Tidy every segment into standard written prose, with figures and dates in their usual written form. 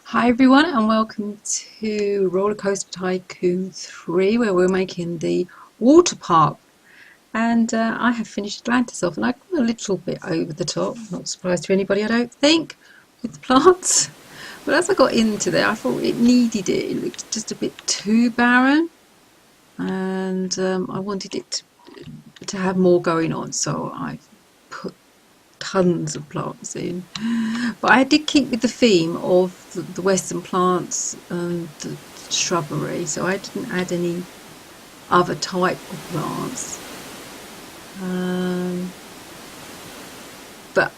Hi everyone and welcome to Roller Coaster Tycoon 3 where we're making the water park, and I have finished Atlantis off and I got a little bit over the top, not surprised to anybody I don't think, with the plants. But as I got into there I thought it needed it. It looked just a bit too barren, and I wanted it to have more going on, so I put tons of plants in. But I did keep with the theme of the western plants and the shrubbery, so I didn't add any other type of plants. But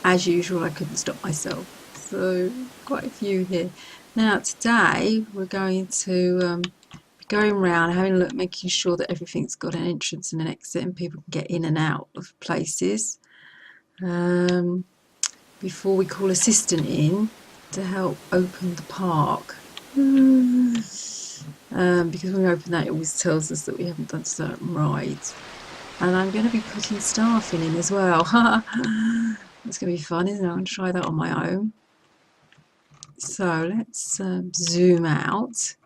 as usual, I couldn't stop myself, so quite a few here. Now today we're going to be going around, having a look, making sure that everything's got an entrance and an exit and people can get in and out of places. Before we call assistant in to help open the park, because when we open that it always tells us that we haven't done certain rides. And I'm going to be putting staff in as well. It's going to be fun, isn't it? I'm going to try that on my own. So let's zoom out.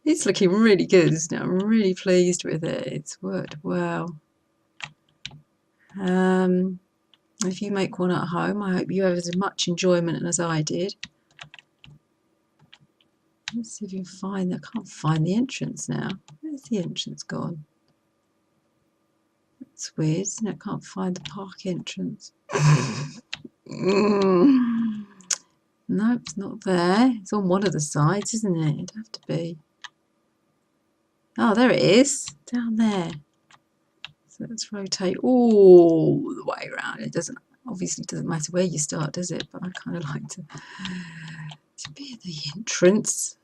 It's looking really good, isn't it? I'm really pleased with it. It's worked well. If you make one at home, I hope you have as much enjoyment as I did. Let's see if you can find, I can't find the entrance now. Where's the entrance gone? That's weird, isn't it? I can't find the park entrance. No, it's not there. It's on one of the sides, isn't it? It'd have to be. Oh, there it is. Down there. So let's rotate all the way around. It doesn't, obviously doesn't matter where you start, does it? But I kind of like to be at the entrance.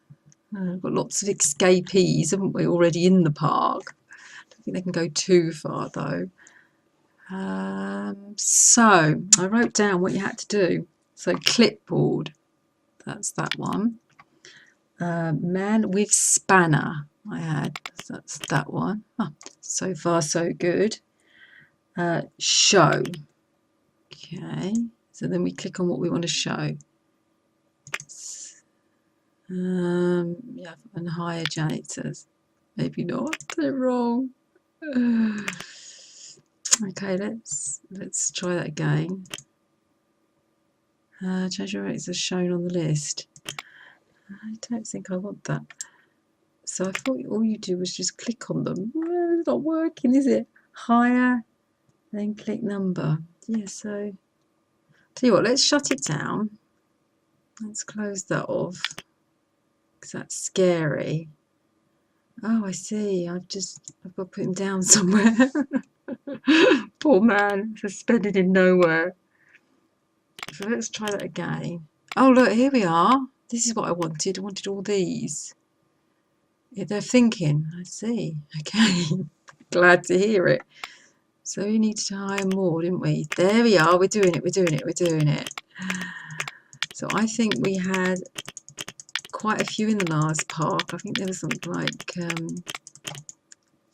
We've got lots of escapees, haven't we, already in the park? I don't think they can go too far though. So I wrote down what you had to do. So clipboard, that's that one. Man with spanner, I had, that's that one. Oh, so far so good. Show. Okay, so then we click on what we want to show. Yeah, and hire janitors. Maybe not. They're wrong. Okay, let's try that again. Change your rates as shown on the list. I don't think I want that. So I thought all you do was just click on them. Well, it's not working, is it? Hire, then click number. Yeah, so tell you what, let's shut it down. Let's close that off, because that's scary. Oh, I see. I've got to put him down somewhere. Poor man, suspended in nowhere. So let's try that again. Oh, look, here we are. This is what I wanted. I wanted all these. Yeah, they're thinking. I see. Okay. Glad to hear it. So we needed to hire more, didn't we? There we are. We're doing it. We're doing it. We're doing it. So I think we had quite a few in the last park. I think there was something like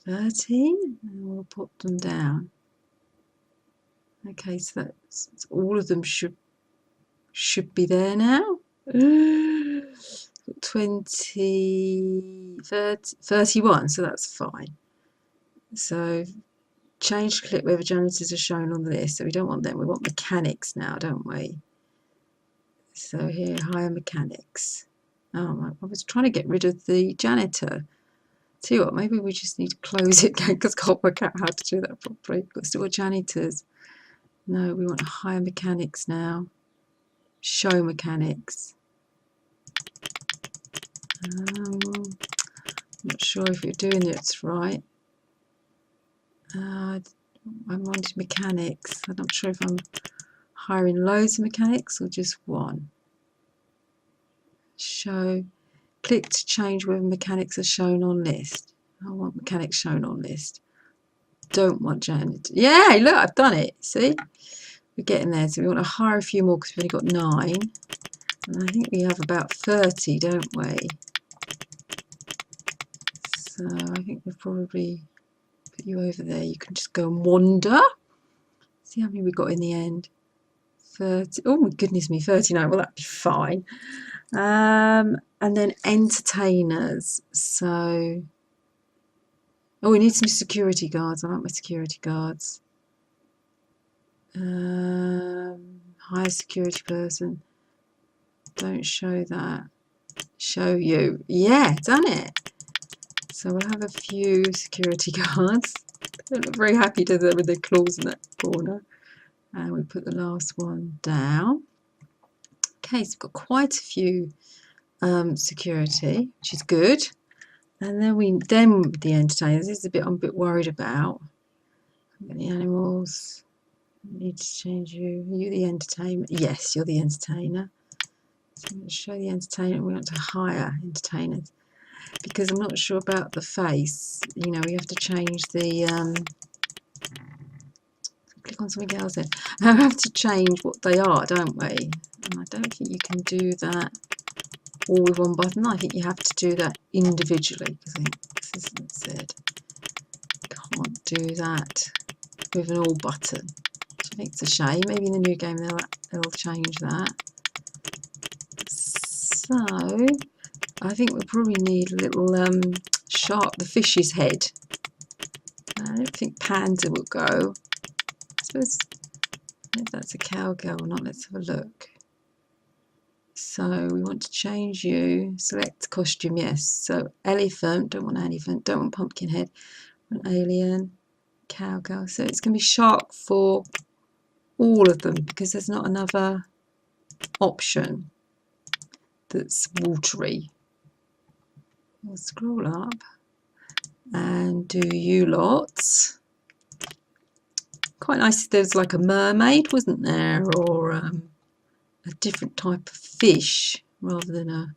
13. And we'll put them down. Okay, so that's all of them should be there now. 20, 30, 31, so that's fine. So change clip whether janitors are shown on the list. So we don't want them, we want mechanics now, don't we? So here, hire mechanics. Oh, I was trying to get rid of the janitor. Tell you what, maybe we just need to close it again because I can't work out how to do that properly. We've got still got janitors. No, we want to hire mechanics now. Show mechanics. Not sure if you're doing this right. I wanted mechanics. I'm not sure if I'm hiring loads of mechanics or just one. Show. Click to change whether mechanics are shown on list. I want mechanics shown on list. Don't want janitor. Yeah, look, I've done it. See? We're getting there. So we want to hire a few more because we've only got 9. And I think we have about 30, don't we? So I think we've probably put you over there. You can just go and wander. See how many we got in the end. 30. Oh my goodness me, 39. Well, that'd be fine. And then entertainers. So, oh, we need some security guards. I like my security guards. Hire security person. Don't show that. Show you. Yeah, done it. So we'll have a few security guards. They look very happy to them with their claws in that corner. And we put the last one down. Okay, so we've got quite a few security, which is good. And then the entertainers. This is a bit I'm a bit worried about. The animals. Need to change you. Are you the entertainer? Yes, you're the entertainer. So I'm going to show the entertainer. We want to hire entertainers because I'm not sure about the face. You know, we have to change the. Click on something else then. We have to change what they are, don't we? And I don't think you can do that all with one button. I think you have to do that individually because I think this isn't said. Can't do that with an all button. I think it's a shame. Maybe in the new game they'll change that. So I think we'll probably need a little shark, the fish's head. I don't think panda will go. I suppose if that's a cowgirl or not, let's have a look. So we want to change you. Select costume, yes. So elephant, don't want elephant, don't want pumpkin head, want alien, cowgirl. So it's going to be shark for all of them because there's not another option that's watery. We'll scroll up and do you lots. Quite nice if there's like a mermaid, wasn't there, or a different type of fish rather than a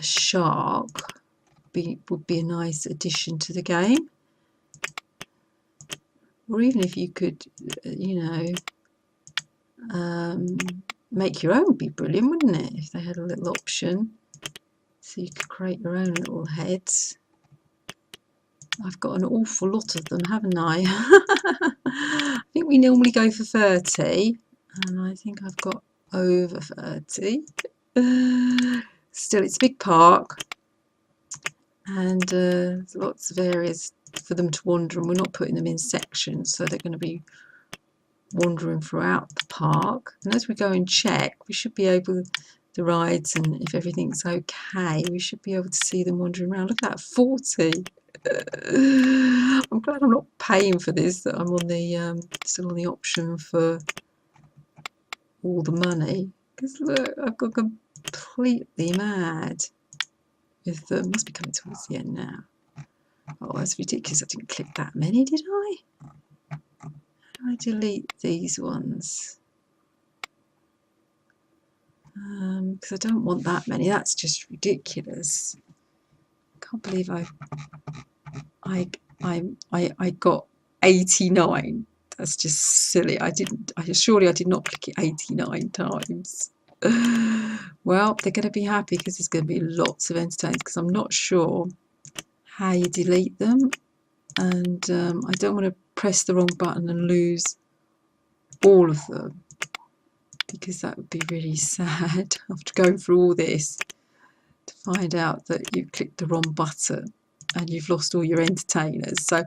shark. Would be a nice addition to the game. Or even if you could, you know, make your own would be brilliant, wouldn't it? If they had a little option. So you could create your own little heads. I've got an awful lot of them, haven't I? I think we normally go for 30, and I think I've got over 30. Still, it's a big park, and there's lots of areas for them to wander, and we're not putting them in sections, so they're going to be wandering throughout the park. And as we go and check, we should be able, the rides, and if everything's okay, we should be able to see them wandering around. Look at that, 40. I'm glad I'm not paying for this, that I'm on the still on the option for all the money, because look, I've got completely mad with them. Must be coming towards the end now. Oh, that's ridiculous. I didn't click that many, did I? How do I delete these ones? Because I don't want that many. That's just ridiculous. I can't believe I got 89. That's just silly. Surely I did not click it 89 times. Well, they're going to be happy because there's going to be lots of entertainers, because I'm not sure how you delete them, and I don't want to press the wrong button and lose all of them, because that would be really sad after going through all this to find out that you clicked the wrong button and you've lost all your entertainers. So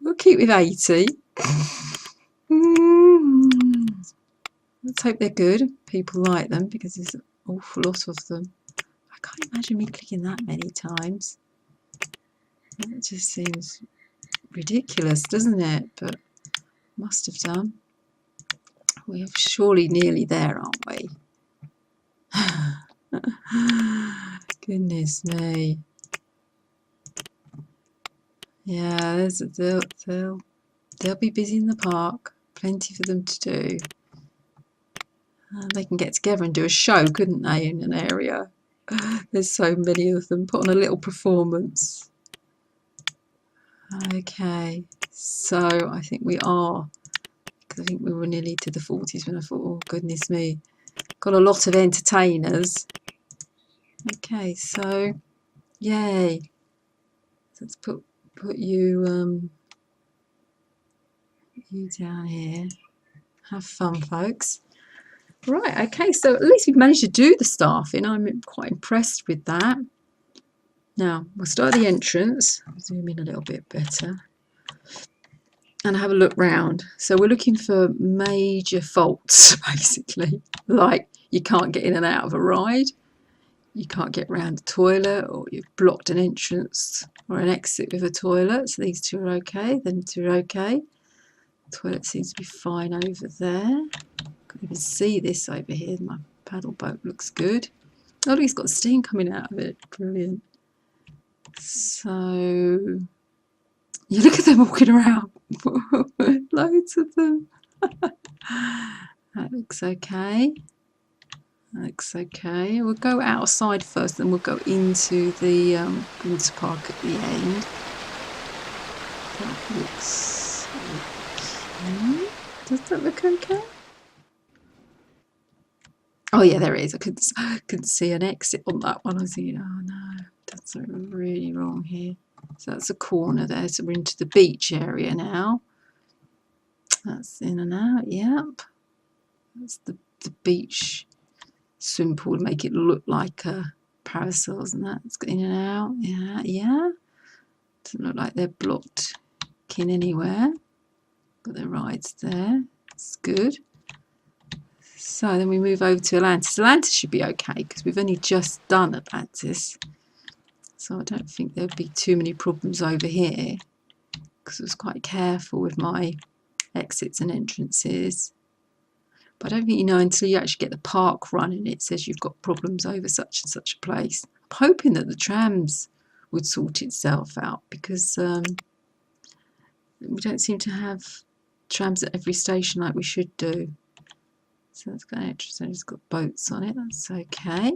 we'll keep with 80. Let's hope they're good. People like them because there's an awful lot of them. I can't imagine me clicking that many times. It just seems ridiculous, doesn't it? But must have done. We are surely nearly there, aren't we? Goodness me. Yeah, they'll be busy in the park. Plenty for them to do. They can get together and do a show, couldn't they, in an area? There's so many of them. Put on a little performance. Okay, so I think we are, because I think we were nearly to the 40s when I thought, oh goodness me, got a lot of entertainers. Okay, so yay. So let's put you down here. Have fun, folks. Right, okay, so at least we've managed to do the staffing. I'm quite impressed with that. Now, we'll start the entrance. I'll zoom in a little bit better. And have a look round. So we're looking for major faults, basically. Like you can't get in and out of a ride. You can't get round the toilet, or you've blocked an entrance or an exit with a toilet. So these two are okay. Them two are okay. The toilet seems to be fine over there. Can't even see this over here. My paddle boat looks good. Oh, look, it's got steam coming out of it. Brilliant. So you look at them walking around. Loads of them. That looks okay. That looks okay. We'll go outside first, then we'll go into the water park at the end. That looks okay. Does that look okay? Oh yeah, there it is. I couldn't see an exit on that one. I was thinking, oh no, that's really wrong here. So that's a corner there. So we're into the beach area now. That's in and out. Yep. That's the beach swim pool. Make it look like parasols and that. It's in and out. Yeah, yeah. Doesn't look like they're blocked in anywhere. Got their rides there. It's good. So then we move over to Atlantis. Atlantis should be okay because we've only just done Atlantis. So I don't think there'll be too many problems over here because I was quite careful with my exits and entrances. But I don't think you know until you actually get the park running. It says you've got problems over such and such a place. I'm hoping that the trams would sort itself out because we don't seem to have trams at every station like we should do. So that's got an entrance. It's got boats on it. That's okay.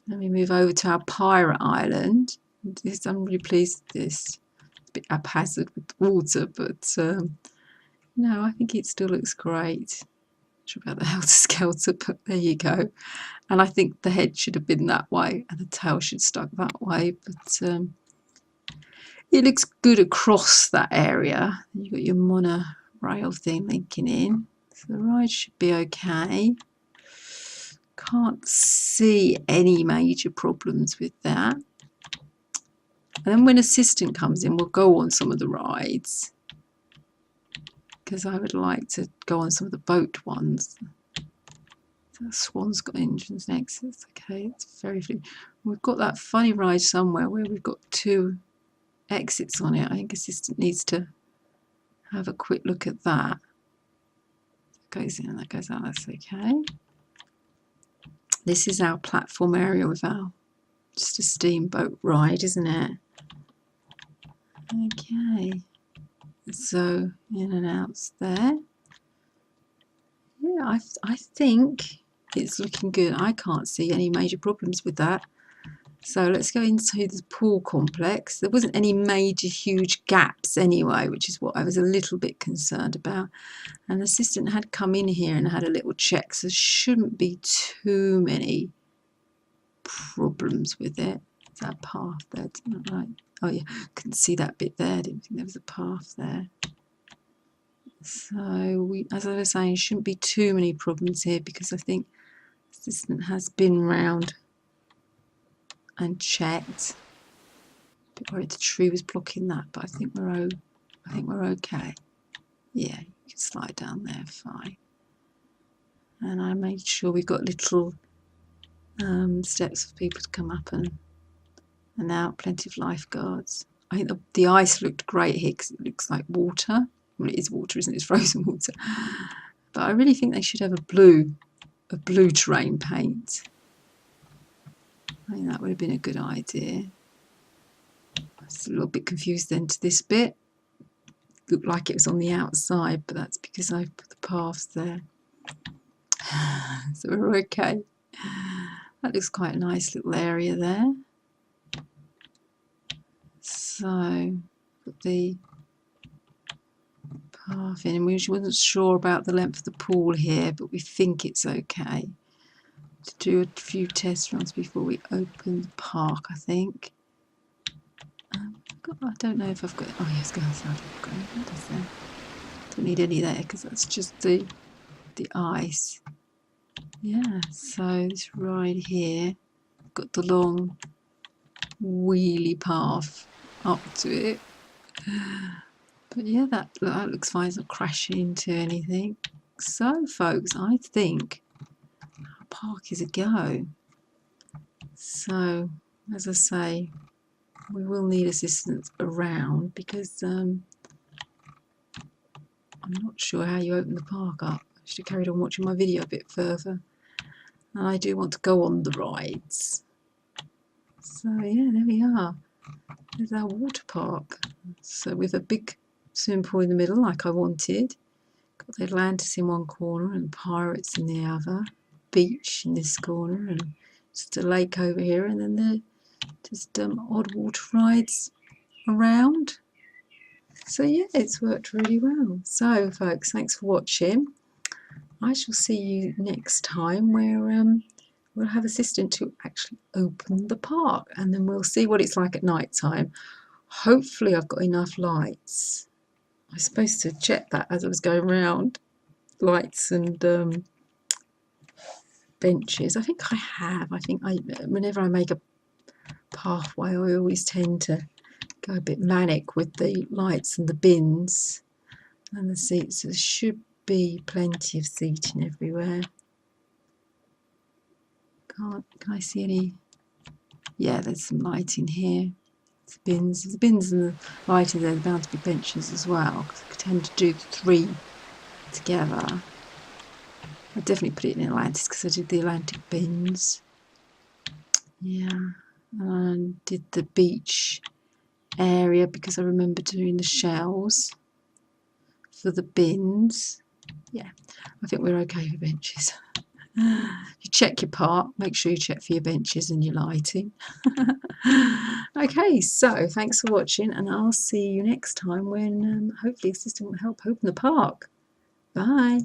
Then we move over to our pirate island. I'm really pleased with this. It's a bit haphazard with the water, but no, I think it still looks great. Not sure about the helter-skelter, but there you go. And I think the head should have been that way and the tail should stuck that way, but it looks good across that area. You've got your monorail thing linking in. So the ride should be okay. Can't see any major problems with that. And then when assistant comes in, we'll go on some of the rides because I would like to go on some of the boat ones. So Swan's got engines next. It's okay. It's very free. We've got that funny ride somewhere where we've got two exits on it. I think assistant needs to have a quick look at that. That goes in and that goes out. That's okay. This is our platform area with our just a steamboat ride, isn't it? Okay. So in and out's there. Yeah, I think it's looking good. I can't see any major problems with that. So let's go into the pool complex. There wasn't any major huge gaps anyway, which is what I was a little bit concerned about. And the assistant had come in here and had a little check, so there shouldn't be too many problems with it. Is that a path there? Didn't I? Oh yeah, couldn't see that bit there. Didn't think there was a path there. So we, as I was saying, shouldn't be too many problems here because I think the assistant has been round and checked. A bit worried the tree was blocking that, but I think we're okay. Yeah, you can slide down there fine. And I made sure we got little steps for people to come up and out. Plenty of lifeguards. I think the ice looked great here because it looks like water. Well, it is water, isn't it? It's frozen water. But I really think they should have a blue terrain paint. I think that would have been a good idea. I was a little bit confused then to this bit. Looked like it was on the outside, but that's because I put the paths there. So we're okay. That looks quite a nice little area there. So put the path in, and we wasn't sure about the length of the pool here, but we think it's okay to do a few test runs before we open the park, I think. I don't know if I've got, oh yes, go outside. Don't need any there because that's just the ice. yeah, so this ride here, got the long wheelie path up to it. But yeah, that looks fine. It's not crashing into anything. So, folks, I think our park is a go. So, as I say, we will need assistance around because I'm not sure how you open the park up. I should have carried on watching my video a bit further. And I do want to go on the rides. So yeah, there we are. There's our water park. So with a big swimming pool in the middle, like I wanted. Got the Atlantis in one corner and Pirates in the other. Beach in this corner and just a lake over here, and then the just odd water rides around. So yeah, it's worked really well. So folks, thanks for watching. I shall see you next time where we'll have assistant to actually open the park, and then we'll see what it's like at night time. Hopefully I've got enough lights. I was supposed to check that as I was going around. Lights and benches. I think I have. I think whenever I make a pathway, I always tend to go a bit manic with the lights and the bins and the seats. There should be plenty of seating everywhere. Can I see any? Yeah, there's some lighting here. The bins and the lighting there. There's bound to be benches as well, because I tend to do the three together. I definitely put it in Atlantis because I did the Atlantic bins. Yeah, and did the beach area because I remember doing the shells for the bins. Yeah, I think we're okay for benches. You check your part, make sure you check for your benches and your lighting. Okay, so thanks for watching, and I'll see you next time when hopefully assistant will help open the park. Bye.